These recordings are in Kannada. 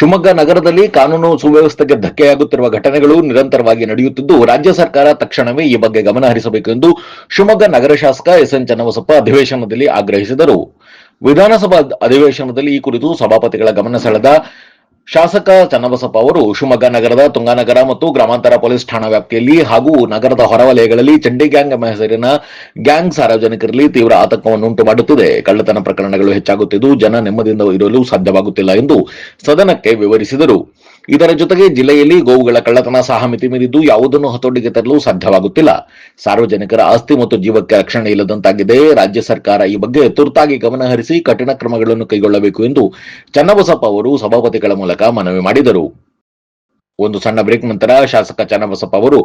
ಶಿವಮೊಗ್ಗ ನಗರದಲ್ಲಿ ಕಾನೂನು ಸುವ್ಯವಸ್ಥೆಗೆ ಧಕ್ಕೆಯಾಗುತ್ತಿರುವ ಘಟನೆಗಳು ನಿರಂತರವಾಗಿ ನಡೆಯುತ್ತಿದ್ದು, ರಾಜ್ಯ ಸರ್ಕಾರ ತಕ್ಷಣವೇ ಈ ಬಗ್ಗೆ ಗಮನ ಹರಿಸಬೇಕು ಎಂದು ಶಿವಮೊಗ್ಗ ನಗರ ಶಾಸಕ ಎಸ್ಎನ್ ಚನ್ನಬಸಪ್ಪ ಅಧಿವೇಶನದಲ್ಲಿ ಆಗ್ರಹಿಸಿದರು. ವಿಧಾನಸಭಾ ಅಧಿವೇಶನದಲ್ಲಿ ಈ ಕುರಿತು ಸಭಾಪತಿಗಳ ಗಮನ ಸೆಳೆದ ಶಾಸಕ ಚನ್ನಬಸಪ್ಪ ಅವರು ಶಿವಮೊಗ್ಗ ನಗರದ ತುಂಗಾನಗರ ಮತ್ತು ಗ್ರಾಮಾಂತರ ಪೊಲೀಸ್ ಠಾಣಾ ವ್ಯಾಪ್ತಿಯಲ್ಲಿ ಹಾಗೂ ನಗರದ ಹೊರವಲಯಗಳಲ್ಲಿ ಚಂಡಿ ಗ್ಯಾಂಗ್ ಎಂಬ ಹೆಸರಿನ ಗ್ಯಾಂಗ್ ಸಾರ್ವಜನಿಕರಲ್ಲಿ ತೀವ್ರ ಆತಂಕವನ್ನುಂಟು ಮಾಡುತ್ತಿದೆ. ಕಳ್ಳತನ ಪ್ರಕರಣಗಳು ಹೆಚ್ಚಾಗುತ್ತಿದ್ದು, ಜನ ನೆಮ್ಮದಿಯಿಂದ ಇರಲು ಸಾಧ್ಯವಾಗುತ್ತಿಲ್ಲ ಎಂದು ಸದನಕ್ಕೆ ವಿವರಿಸಿದರು. ಇದರ ಜೊತೆಗೆ ಜಿಲ್ಲೆಯಲ್ಲಿ ಗೋವುಗಳ ಕಳ್ಳತನ ಸಹ ಮಿತಿ ಮೀರಿದ್ದು, ಯಾವುದನ್ನು ಹತೋಟಿಗೆ ತರಲು ಸಾಧ್ಯವಾಗುತ್ತಿಲ್ಲ. ಸಾರ್ವಜನಿಕರ ಆಸ್ತಿ ಮತ್ತು ಜೀವಕ್ಕೆ ರಕ್ಷಣೆ ಇಲ್ಲದಂತಾಗಿದೆ. ರಾಜ್ಯ ಸರ್ಕಾರ ಈ ಬಗ್ಗೆ ತುರ್ತಾಗಿ ಗಮನ ಹರಿಸಿ ಕಠಿಣ ಕ್ರಮಗಳನ್ನು ಕೈಗೊಳ್ಳಬೇಕು ಎಂದು ಚನ್ನಬಸಪ್ಪ ಅವರು ಸಭಾಪತಿಗಳ ಮೂಲಕ ಮನವಿ ಮಾಡಿದರು. ಒಂದು ಸಣ್ಣ ಬ್ರೇಕ್ ನಂತರ ಶಾಸಕ ಚನ್ನಬಸಪ್ಪ ಅವರು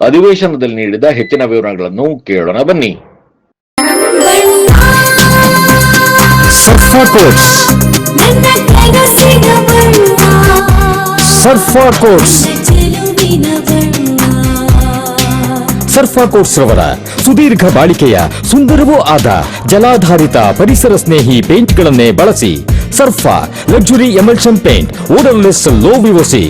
ಅಧಿವೇಶನದಲ್ಲಿ ನೀಡಿದ ಹೆಚ್ಚಿನ ವಿವರಗಳನ್ನು ಕೇಳೋಣ ಬನ್ನಿ. ಸರ್ಫಾ ಕೋಟ್ಸ್ ರವರ ಸುದೀರ್ಘ ಬಾಳಿಕೆಯ ಸುಂದರವೂ ಆದ ಜಲಾಧಾರಿತ ಪರಿಸರ ಸ್ನೇಹಿ ಪೇಂಟ್ಗಳನ್ನೇ ಬಳಸಿ. Surfa luxury emulsion paint, odourless, low VOC,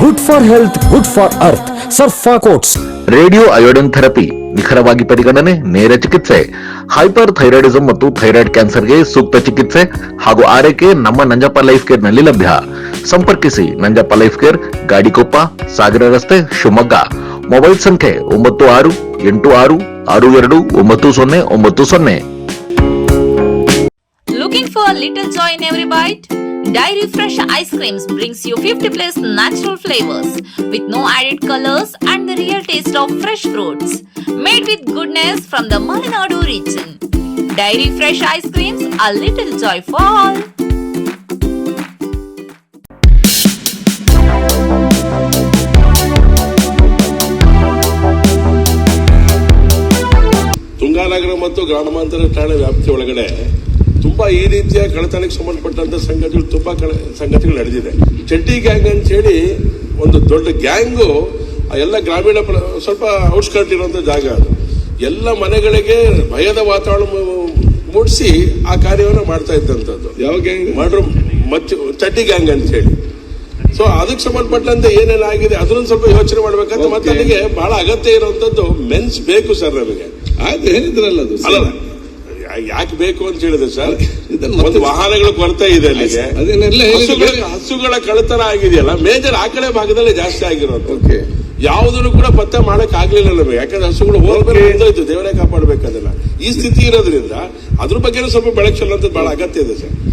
good for health, good for earth. Surfa coats. Radio iodine therapy, ನಿಖರವಾಗಿ ಪರಿಗಣನೆ, ನೇರ ಚಿಕಿತ್ಸೆ, ಹೈಪರ್ ಥೈರಾಯ್ಡಿಸಂ ಮತ್ತು ಥೈರಾಯ್ಡ್ ಕ್ಯಾನ್ಸರ್ಗೆ ಸೂಕ್ತ ಚಿಕಿತ್ಸೆ ಹಾಗೂ ಆರೈಕೆ ನಮ್ಮ ನಂಜಪ್ಪ ಲೈಫ್ ಕೇರ್ ನಲ್ಲಿ ಲಭ್ಯ. ಸಂಪರ್ಕಿಸಿ ನಂಜಪ್ಪ ಲೈಫ್ ಕೇರ್, ಗಾಡಿಕೊಪ್ಪ, ಸಾಗರ ರಸ್ತೆ, ಶಿವಮೊಗ್ಗ. ಮೊಬೈಲ್ ಸಂಖ್ಯೆ 9686629090. Looking for a little joy in every bite? Dairy Fresh Ice Creams brings you 50 plus natural flavors with no added colors and the real taste of fresh fruits. Made with goodness from the Malenadu region. Dairy Fresh Ice Creams, a little joy for all. Tunganagar ಮತ್ತು ಗ್ರಾಮಾಂತರ ಠಾಣೆ ವ್ಯಾಪ್ತಿ ಒಳಗಡೆ ತುಂಬಾ ಈ ರೀತಿಯ ಕಳ್ಳತನಕ್ಕೆ ಸಂಬಂಧಪಟ್ಟಂತ ಸಂಗತಿಗಳು ತುಂಬಾ ಸಂಗತಿಗಳು ನಡೆದಿದೆ. ಚಡ್ಡಿ ಗ್ಯಾಂಗ್ ಅಂತ ಹೇಳಿ ಒಂದು ದೊಡ್ಡ ಗ್ಯಾಂಗು ಎಲ್ಲ ಗ್ರಾಮೀಣ ಸ್ವಲ್ಪ ಔಟ್ಸ್ಕರ್ಟ್ ಇರುವಂತ ಜಾಗ. ಅದು ಎಲ್ಲ ಮನೆಗಳಿಗೆ ಭಯದ ವಾತಾವರಣ ಮೂಡಿಸಿ ಆ ಕಾರ್ಯವನ್ನು ಮಾಡ್ತಾ ಇದ್ದಂಥದ್ದು. ಯಾವ ಗ್ಯಾಂಗ್ ಮಾಡ್ರು ಚಡ್ಡಿ ಗ್ಯಾಂಗ್ ಅಂತ ಹೇಳಿ. ಸೊ ಅದಕ್ಕೆ ಸಂಬಂಧಪಟ್ಟಂತೆ ಏನೇನಾಗಿದೆ ಅದನ್ನ ಸ್ವಲ್ಪ ಯೋಚನೆ ಮಾಡ್ಬೇಕಂತ. ಮತ್ತೆ ನನಗೆ ಬಹಳ ಅಗತ್ಯ ಇರುವಂತದ್ದು ಮೆನ್ಸ್ ಬೇಕು ಸರ್ ನಮಗೆ. ಆಯ್ತು ಹೇಳಿದ್ರಲ್ಲ ಅದು ಅಲ್ಲ ಯಾಕೆ ಬೇಕು ಅಂತ ಹೇಳಿದ್ರೆ ಸರ್, ಒಂದು ವಾಹನಗಳ ಕೊರತೆ ಇದೆ ಅಲ್ಲಿಗೆ. ಹಸುಗಳ ಕಳ್ಳತನ ಆಗಿದೆಯಲ್ಲ, ಮೇಜರ್ ಆ ಕಡೆ ಭಾಗದಲ್ಲಿ ಜಾಸ್ತಿ ಆಗಿರೋದು. ಯಾವುದನ್ನು ಕೂಡ ಪತ್ತೆ ಮಾಡಕ್ ಆಗ್ಲಿಲ್ಲ ನಮಗೆ. ಯಾಕಂದ್ರೆ ಹಸುಗಳು ಹೋಗ್ಬೇಕು, ದೇವರೇ ಕಾಪಾಡ್ಬೇಕು ಅದನ್ನ. ಈ ಸ್ಥಿತಿ ಇರೋದ್ರಿಂದ ಅದ್ರ ಬಗ್ಗೆ ಸ್ವಲ್ಪ ಬೆಳಕು ಚೆಲ್ಲುವಂಥದ್ದು ಬಹಳ ಅಗತ್ಯ ಇದೆ ಸರ್.